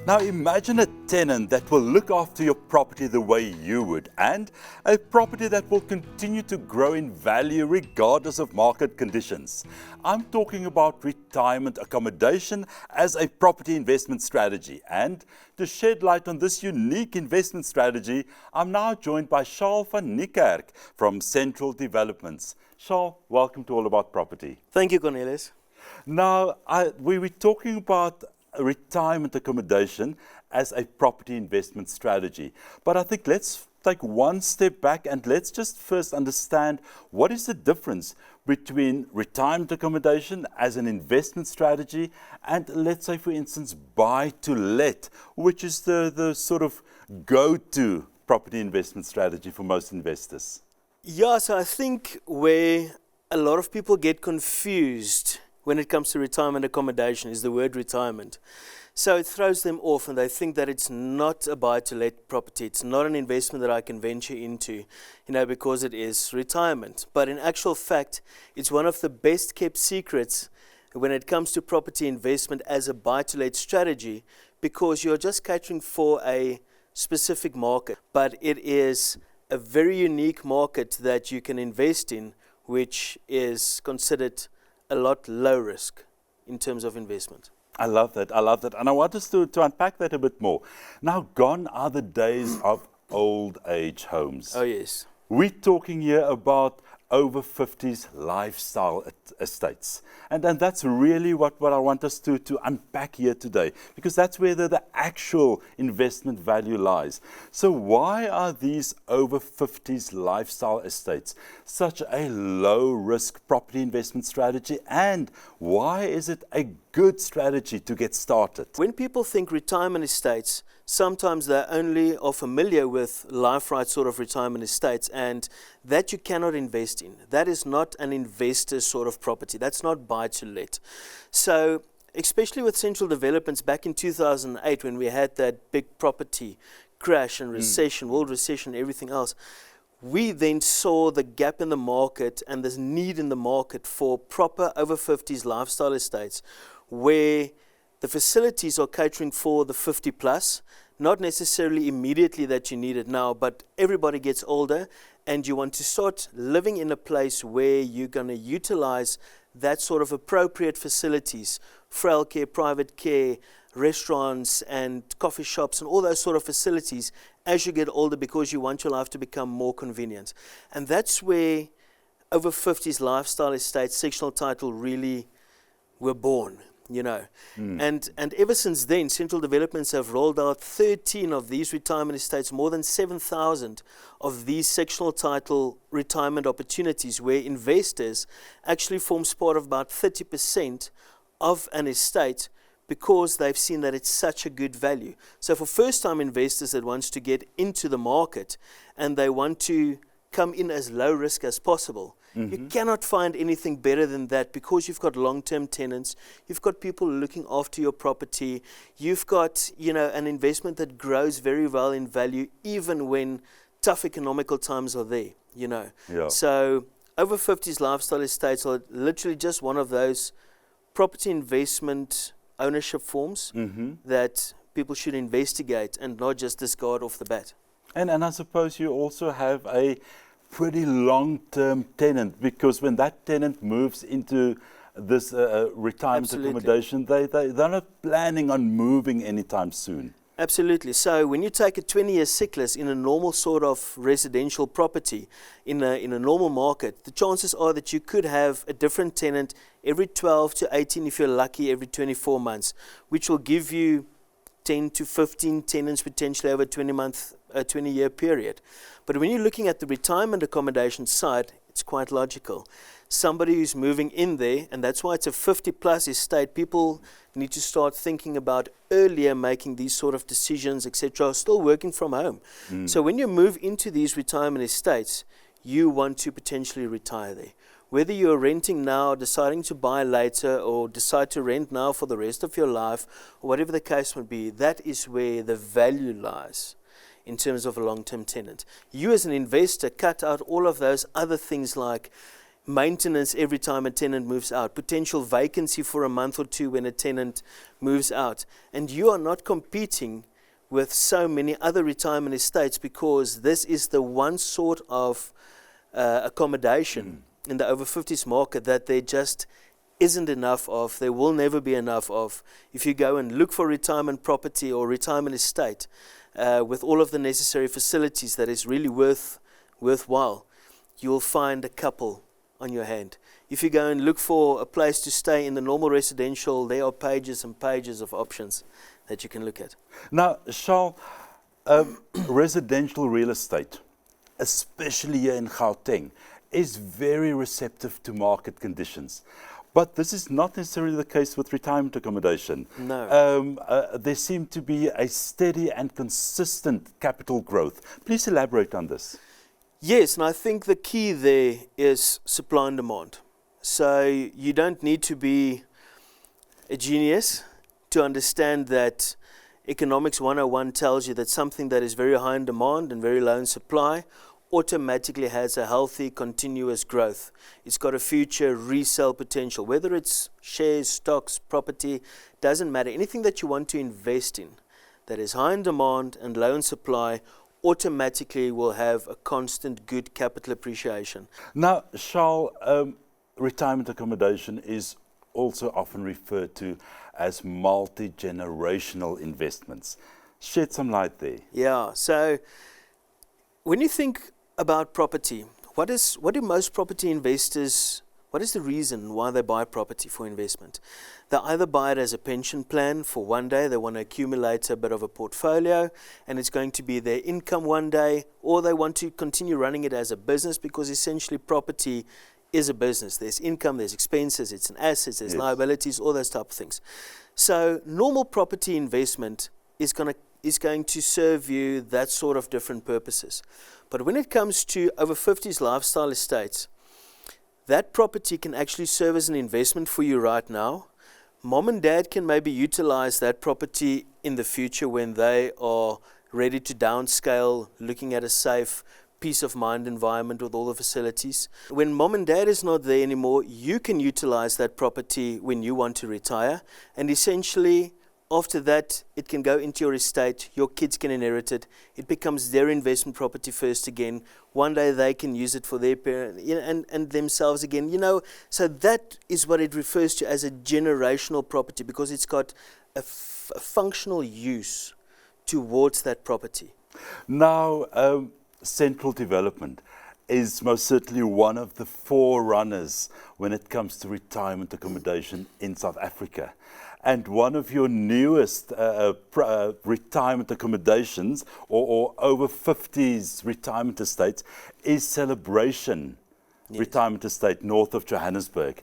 Now imagine a tenant that will look after your property the way you would, and a property that will continue to grow in value regardless of market conditions. I'm talking about retirement accommodation as a property investment strategy. And to shed light on this unique investment strategy, I'm now joined by Charl van Niekerk from Central Developments. Charl, welcome to All About Property. Thank you, Cornelius. Now, we were talking about retirement accommodation as a property investment strategy. But I think let's take one step back and let's just first understand what is the difference between retirement accommodation as an investment strategy and, let's say, for instance, buy to let, which is the sort of go-to property investment strategy for most investors. Yeah, so I think where a lot of people get confused when it comes to retirement accommodation is the word retirement. So it throws them off and they think that it's not a buy-to-let property. It's not an investment that I can venture into, because it is retirement. But in actual fact, it's one of the best kept secrets when it comes to property investment as a buy-to-let strategy, because you're just catering for a specific market. But it is a very unique market that you can invest in, which is considered a lot low risk in terms of investment. I love that. And I want us to unpack that a bit more. Now, gone are the days of old age homes. Oh, yes. We're talking here about over 50s lifestyle estates. And that's really what I want us to unpack here today, because that's where the actual investment value lies. So why are these over 50s lifestyle estates such a low risk property investment strategy, and why is it a good strategy to get started? When people think retirement estates, sometimes they only are familiar with life right sort of retirement estates, and that you cannot invest in. That is not an investor sort of property. That's not buy to let. So especially with Central Developments back in 2008, when we had that big property crash and recession, world recession, everything else, we then saw the gap in the market and this need in the market for proper over 50s lifestyle estates where the facilities are catering for the 50 plus, not necessarily immediately that you need it now, but everybody gets older and you want to start living in a place where you're going to utilize that sort of appropriate facilities, frail care, private care, restaurants and coffee shops and all those sort of facilities as you get older, because you want your life to become more convenient. And that's where over 50s lifestyle estates, sectional title really were born. And ever since then, Central Developments have rolled out 13 of these retirement estates, more than 7,000 of these sectional title retirement opportunities, where investors actually forms part of about 30% of an estate, because they've seen that it's such a good value. So for first-time investors that wants to get into the market and they want to come in as low risk as possible, you cannot find anything better than that, because you've got long-term tenants, you've got people looking after your property, you've got an investment that grows very well in value even when tough economical times are there. Yeah. So over 50s lifestyle estates are literally just one of those property investment ownership forms that people should investigate and not just discard off the bat. And I suppose you also have a pretty long-term tenant, because when that tenant moves into this retirement accommodation, they're not planning on moving anytime soon. Absolutely. So when you take a 20-year cyclus in a normal sort of residential property, in a normal market, the chances are that you could have a different tenant every 12 to 18, if you're lucky, every 24 months, which will give you 10 to 15 tenants potentially over a 20-year period. But when you're looking at the retirement accommodation side, it's quite logical. Somebody who's moving in there, and that's why it's a 50-plus estate, people need to start thinking about earlier making these sort of decisions, etc., still working from home. So when you move into these retirement estates, you want to potentially retire there. Whether you're renting now, deciding to buy later, or decide to rent now for the rest of your life, or whatever the case would be, that is where the value lies in terms of a long-term tenant. You as an investor cut out all of those other things like maintenance every time a tenant moves out, potential vacancy for a month or two when a tenant moves out. And you are not competing with so many other retirement estates because this is the one sort of accommodation in the over 50s market that there just isn't enough of. There will never be enough of. If you go and look for retirement property or retirement estate with all of the necessary facilities that is really worthwhile, you'll find a couple on your hand. If you go and look for a place to stay in the normal residential, there are pages and pages of options that you can look at. Now, Charl, residential real estate, especially here in Gauteng, is very receptive to market conditions. But this is not necessarily the case with retirement accommodation. No. There seemed to be a steady and consistent capital growth. Please elaborate on this. Yes, and I think the key there is supply and demand. So you don't need to be a genius to understand that Economics 101 tells you that something that is very high in demand and very low in supply automatically has a healthy, continuous growth. It's got a future resale potential, whether it's shares, stocks, property, doesn't matter. Anything that you want to invest in that is high in demand and low in supply automatically will have a constant good capital appreciation. Now, Charl, retirement accommodation is also often referred to as multi-generational investments. Shed some light there. Yeah, so when you think about property, what do most property investors, what is the reason why they buy property for investment? They either buy it as a pension plan for one day, they want to accumulate a bit of a portfolio and it's going to be their income one day, or they want to continue running it as a business because essentially property is a business. There's income, there's expenses, it's an asset, there's liabilities, all those type of things. So normal property investment is going to serve you that sort of different purposes. But when it comes to over 50s lifestyle estates, that property can actually serve as an investment for you right now. Mom and dad can maybe utilize that property in the future when they are ready to downscale, looking at a safe, peace of mind environment with all the facilities. When mom and dad is not there anymore, you can utilize that property when you want to retire, and essentially after that it can go into your estate, your kids can inherit it, it becomes their investment property first again, one day they can use it for their parent, and themselves again, so that is what it refers to as a generational property, because it's got a functional use towards that property. Now, central development is most certainly one of the forerunners when it comes to retirement accommodation in South Africa. And one of your newest retirement accommodations or over 50s retirement estates is Celebration Retirement Estate north of Johannesburg.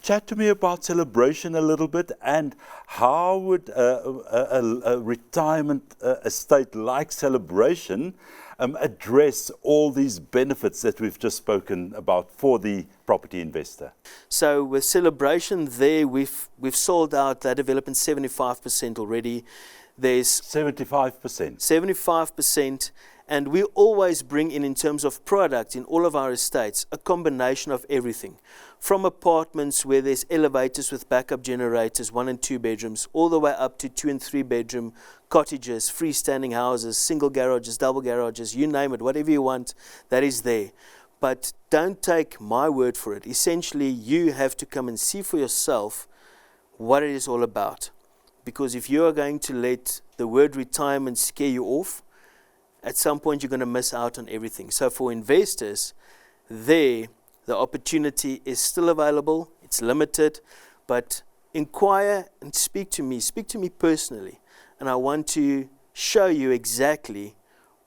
Chat to me about Celebration a little bit, and how would a retirement estate like Celebration address all these benefits that we've just spoken about for the property investor? So with Celebration there, we've sold out that development 75% already. There's 75%. 75%. And we always bring in terms of product in all of our estates, a combination of everything. From apartments where there's elevators with backup generators, 1 and 2 bedrooms, all the way up to 2 and 3 bedroom cottages, freestanding houses, single garages, double garages, you name it, whatever you want, that is there. But don't take my word for it. Essentially, you have to come and see for yourself what it is all about. Because if you are going to let the word retirement scare you off, at some point you're going to miss out on everything. So for investors, the opportunity is still available, it's limited, but inquire and speak to me personally, and I want to show you exactly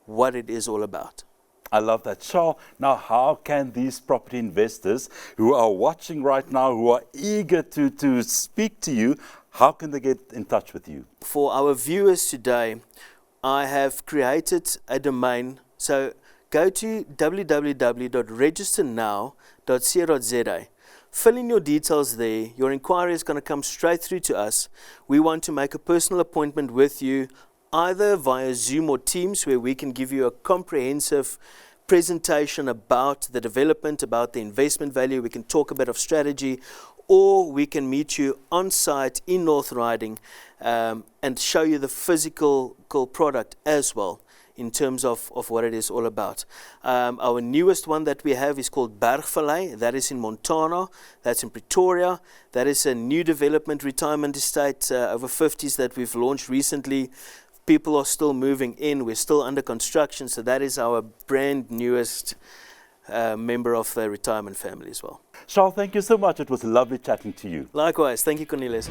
what it is all about. I love that. Charl, now how can these property investors who are watching right now, who are eager to speak to you, how can they get in touch with you? For our viewers today, I have created a domain. So go to www.registernow.co.za. Fill in your details there. Your inquiry is going to come straight through to us. We want to make a personal appointment with you, either via Zoom or Teams, where we can give you a comprehensive presentation about the development, about the investment value. We can talk a bit of strategy, or we can meet you on site in North Riding and show you the physical product as well, in terms of what it is all about. Our newest one that we have is called Bergvallei. That is in Montana. That's in Pretoria. That is a new development retirement estate, over 50s, that we've launched recently. People are still moving in. We're still under construction. So that is our brand newest member of the retirement family as well. Charl, thank you so much. It was lovely chatting to you. Likewise. Thank you, Cornelius.